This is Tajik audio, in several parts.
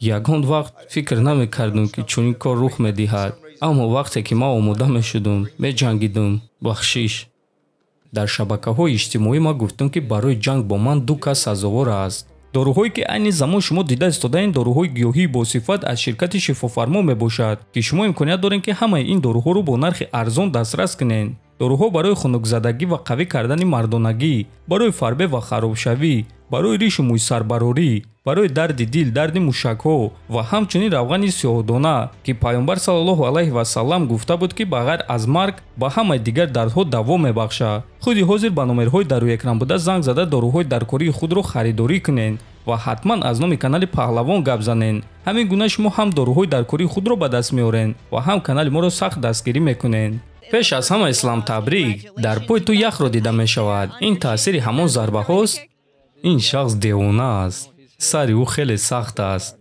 ягон вақт фикр намекардум ки чунин кор рух медиҳад, аммо вақте ки ман омода мешудум, меҷангидум. Бахшиш. Дар шабакаҳои иҷтимоӣ ман гуфтам ки барои ҷанг бо ман ду кас сазовор аст. доруҳое ки айни замон шумо дида истодаин доруҳои гиёҳии босифат аз ширкати шифофармо мебошад, ки шумо имконият доред ки ҳамаи ин доруҳоро бо нархи арзон дастрас кунед. доруҳо барои хунукзадагӣ ва қавӣ кардани мардонагӣ, барои фарбе ва харобшавӣ, барои ришу мӯйсарбарорӣ, барои дарди дил, дарди мушакҳо ва ҳамчунин равғани сиёҳдона, ки пайғамбар саллаллоҳу алайҳи васаллам гуфта буд ки ба ғайр аз марг ба ҳамаи дигар дардҳо даво мебахшад. худи ҳозир ба номерҳои дару экран буда занг зада доруҳои даркории худро харидорӣ кунед ва ҳатман аз номи канали Паҳлавон гап занед. ҳамин гуна шумо ҳам доруҳои даркории худро ба даст меоред ва ҳам канали моро сахт дастгирӣ мекунед. пеш аз ҳама ислам табрик, дар пои ту яхро дида мешавад. ин таъсири ҳамон зарбаҳост? ин шахс девона аст. сари ӯ хеле сахт аст.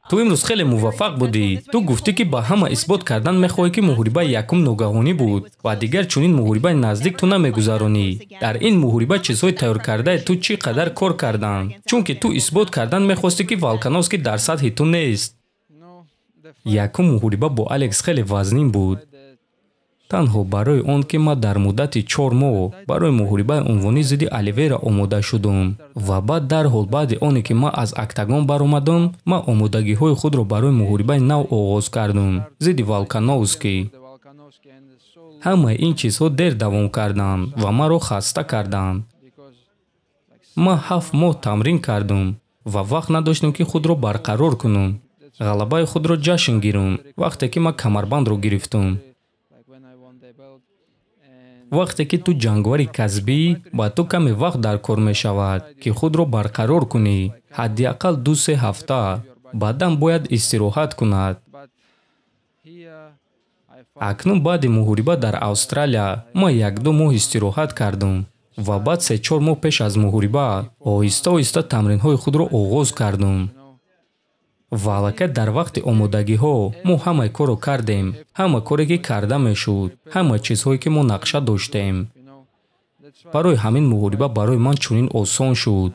ту имрӯз хеле муваффақ будӣ. ту гуфтӣ ки ба ҳама исбот кардан мехоҳӣ ки муҳорибаи якум ногаҳонӣ буд ва дигар чунин муҳорибаи наздик ту намегузаронӣ. дар ин муҳориба чизҳои тайёркардаи ту чӣ қадар кор карданд? чунки ту исбот кардан мехостӣ ки Волконовский дар сатҳи ту нест. якум муҳориба бо Алекс хеле вазнин буд. танҳо барои он ки ман дар муддати 4 моҳ барои муҳорибаи унвонӣ зидди Оливера омода шудам ва баъд дарҳол баъди оне ки ман аз октагон баромадам, ман омодагиҳои худро барои муҳорибаи нав оғоз кардам зидди Волконовский. ҳамаи ин чизҳо дер давом карданд ва маро хаста карданд. ман 7 моҳ тамрин кардам ва вақт надоштам ки худро барқарор кунам. ғалабаи худро ҷашн гирам вақте ки ман камарбандро гирифтам. вақте ки ту ҷангвари касбӣ, ба ту каме вақт дар кор мешавад ки худро барқарор кунӣ. ҳадди ақал 2-3 ҳафта. баъдан бояд истироҳат кунад. акнун баъди муҳориба дар Австралия ман 1-2 моҳ истироҳат кардам ва баъд 3-4 моҳ пеш аз муҳориба оҳиста-оҳиста тамринҳои худро оғоз кардам. ва аллакай дар вақти омодагиҳо мо ҳамаи корро кардем. ҳама коре ки карда мешуд, ҳама чизҳое ки мо нақша доштем. барои ҳамин муҳориба барои ман чунин осон шуд.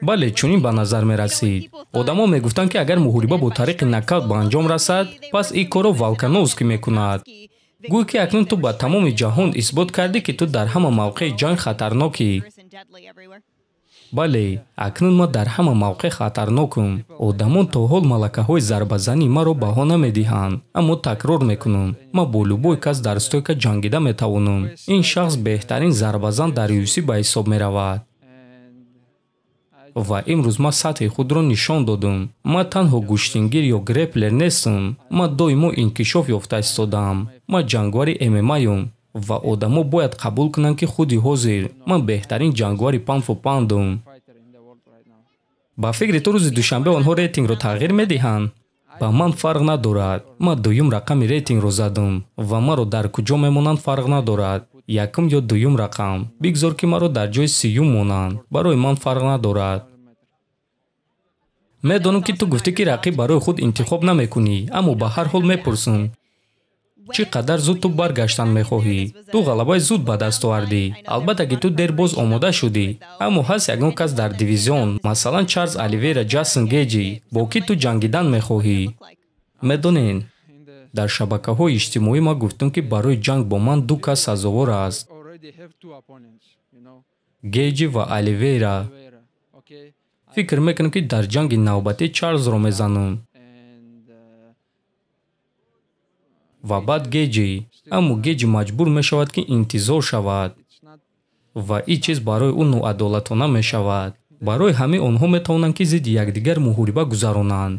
бале, чунин ба назар мерасид. одамо мегуфтанд ки агар муҳориба бо тариқи нокаут ба анҷом расад, пас ин корро Волконовский мекунад. гӯё ки акнун ту ба тамоми ҷаҳон исбот кардӣ ки ту дар ҳама мавқеи ҷанг хатарнокӣ. бале, акнун ман дар ҳама мавқеъ хатарнокам. одамон то ҳол малакаҳои зарбазанӣ маро баҳо намедиҳанд, аммо такрор мекунам. ман бо любой кас дар стойка ҷангида метавонам. ин шахс беҳтарин зарбазан дар UFC ба ҳисоб меравад. ва имрӯз ман сатҳи худро нишон додам. ман танҳо гӯштингир ё греплер нестам. ман доимо инкишоф ёфта истодаам. ман ҷангвари ММА-юм. ва одамо бояд қабул кунанд ки худи ҳозир ман беҳтарин ҷангвари паунд-фу-паундам. ба фикри ту рӯзи душанбе онҳо рейтингро тағйир медиҳанд? ба ман фарқ надорад. ман дуюм рақами рейтингро задам ва маро дар куҷо мемонанд фарқ надорад. якум ё дуюм рақам. бигзор ки маро дар ҷои 30-юм монанд. барои ман фарқ надорад. медонам ки ту гуфтӣ ки рақиб барои худ интихоб намекунӣ, аммо ба ҳар ҳол мепурсам. чӣ қадар зуд ту баргаштан мехоҳӣ? ту ғалабаи зуд ба даст овардӣ. албатта ки ту дер боз омода шудӣ. аммо ҳаст ягон кас дар дивизион, масалан Чарлз Оливера, Ҷейсон Гейҷи, бо ки ту ҷангидан мехоҳӣ. медонед, дар шабакаҳои иҷтимоӣ ман гуфтам ки барои ҷанг бо ман ду кас сазовор аст. Гейҷи ва Оливера. фикр мекунам ки дар ҷанги навбатӣ Чарлзро мезанам. ва баъд Гейҷи. аммо Гейҷи маҷбур мешавад ки интизор шавад. ва ин чиз барои ӯ ноадолатона мешавад. барои ҳамин онҳо метавонанд ки зидди якдигар муҳориба гузаронанд.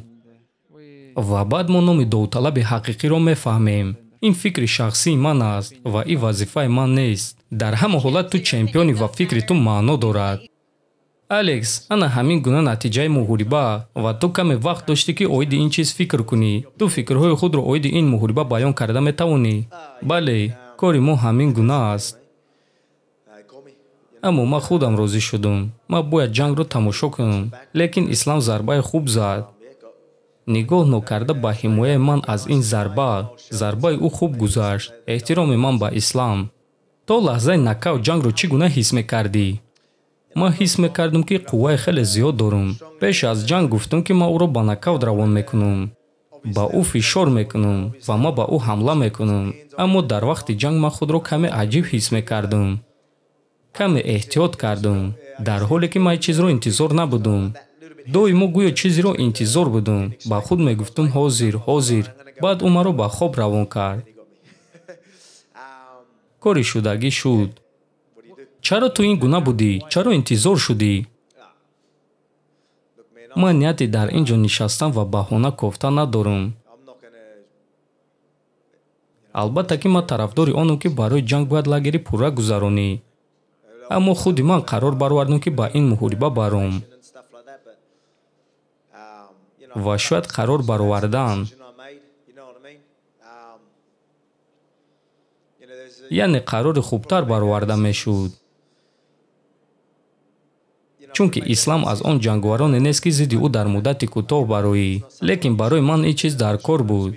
ва баъд мо номи довталаби ҳақиқиро мефаҳмем. ин фикри шахсии ман аст ва ин вазифаи ман нест. дар ҳама ҳолат ту чемпионӣ ва фикри ту маъно дорад. Алекс, ана ҳамин гуна натиҷаи муҳориба ва ту каме вақт доштӣ ки оиди ин чиз фикр кунӣ. ту фикрҳои худро оиди ин муҳориба баён карда метавонӣ? бале, кори мо ҳамин гуна аст. аммо ман худам розӣ шудам. ман бояд ҷангро тамошо кунам. лекин ислам зарбаи хуб зад. нигоҳ нокарда ба ҳимояи ман аз ин зарбаи ӯ хуб гузашт. эҳтироми ман ба ислам. то лаҳзаи нокаут ҷангро чӣ гуна ҳис мекардӣ? ма ҳис мекардам, ки қувваи хеле зиёд дорам. Пеш аз ҷанг гуфтам, ки ман ӯро ба накавт равон мекунам, ба ӯ фишор мекунам ва ман ба ӯ ҳамла мекунам. Аммо дар вақти ҷанг ман худро каме аҷиб ҳис мекардам. Каме эҳтиёт кардам, дар ҳоле ки ман чизро интизор набудам. доимо гӯё чизеро интизор будам. Ба худ мегуфтам ҳозир, ҳозир. Баъд ӯ маро ба хоб равон кард. кори шудагӣ шуд. чаро ту ин гуна будӣ? чаро интизор шудӣ? ман нияти дар ин ҷо нишастан ва баҳона кофта надорам. албатта ки ман тарафдори онам, ки барои ҷанг бояд лагери пурра гузаронӣ. аммо худи ман қарор баровардам, ки ба ин муҳориба баром. ва шояд қарор баровардан, яъне қарори хубтар бароварда мешуд. чунки ислам аз он ҷангвароне нест, ки зидди ӯ дар муддати кӯтоҳ бароӣ. лекин барои ман ин чиз дар кор буд.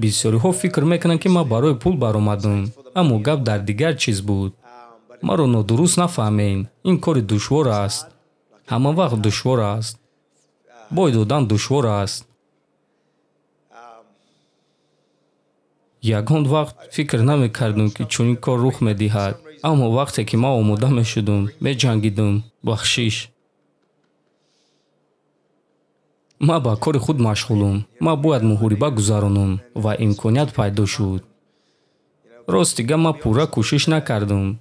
бисёриҳо фикр мекунанд, ки ман барои пул баромадам. аммо гап дар дигар чиз буд. маро нодуруст нафаҳмед. ин кори душвор аст. ҳама вақт душвор аст. бой додан душвор аст. ягон вақт фикр намекардам, ки чунин кор рух медиҳад. аммо вақте ки ман омода мешудам, меҷангидам, бахшиш. ман ба кори худ машғулам. ман бояд муҳориба гузаронам ва имконият пайдо шуд. ростига ман пурра кӯшиш накардам.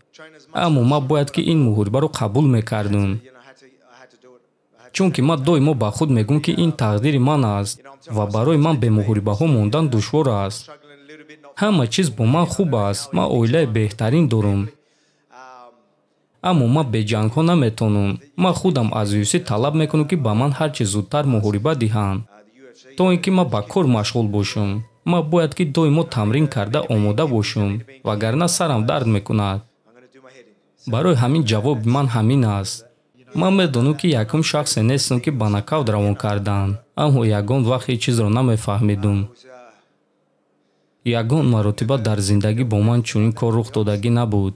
аммо ман бояд, ки ин муҳорибаро қабул мекардам. чунки ман доимо ба худ мегӯям, ки ин тақдири ман аст ва барои ман бе муҳорибаҳо мондан душвор аст. ҳама чиз бо ман хуб аст. ман оилаи беҳтарин дорам. аммо ман бе ҷангҳо наметонам. ман худам аз UFC талаб мекунам, ки ба ман ҳарчи зудтар муҳориба диҳанд, то ин ки ман ба кор машғул бошам. ман бояд, ки доимо тамрин карда омода бошам, вагарна сарам дард мекунад. барои ҳамин ҷавоби ман ҳамин аст. ман медонам, ки якум шахсе нестам, ки ба накавт равон карданд. аммо ягон вақт ҳеҷ чизро намефаҳмидам. ягон маротиба дар зиндагӣ бо ман чунин кор рух додагӣ набуд.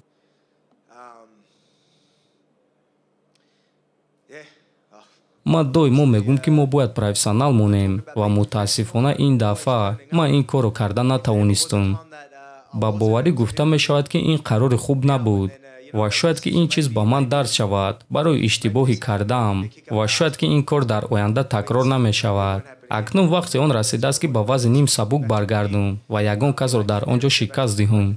ман доимо мегӯям, ки мо бояд профессионал монем ва мутаассифона ин дафъа ман ин корро карда натавонистам. ба боварӣ гуфта мешавад, ки ин қарори хуб набуд ва шояд, ки ин чиз ба ман дарс шавад барои иштибоҳи кардаам ва шояд, ки ин кор дар оянда такрор намешавад. акнун вақти он расидааст, ки ба вазни ним сабук баргардам ва ягон касро дар он ҷо шикаст диҳам.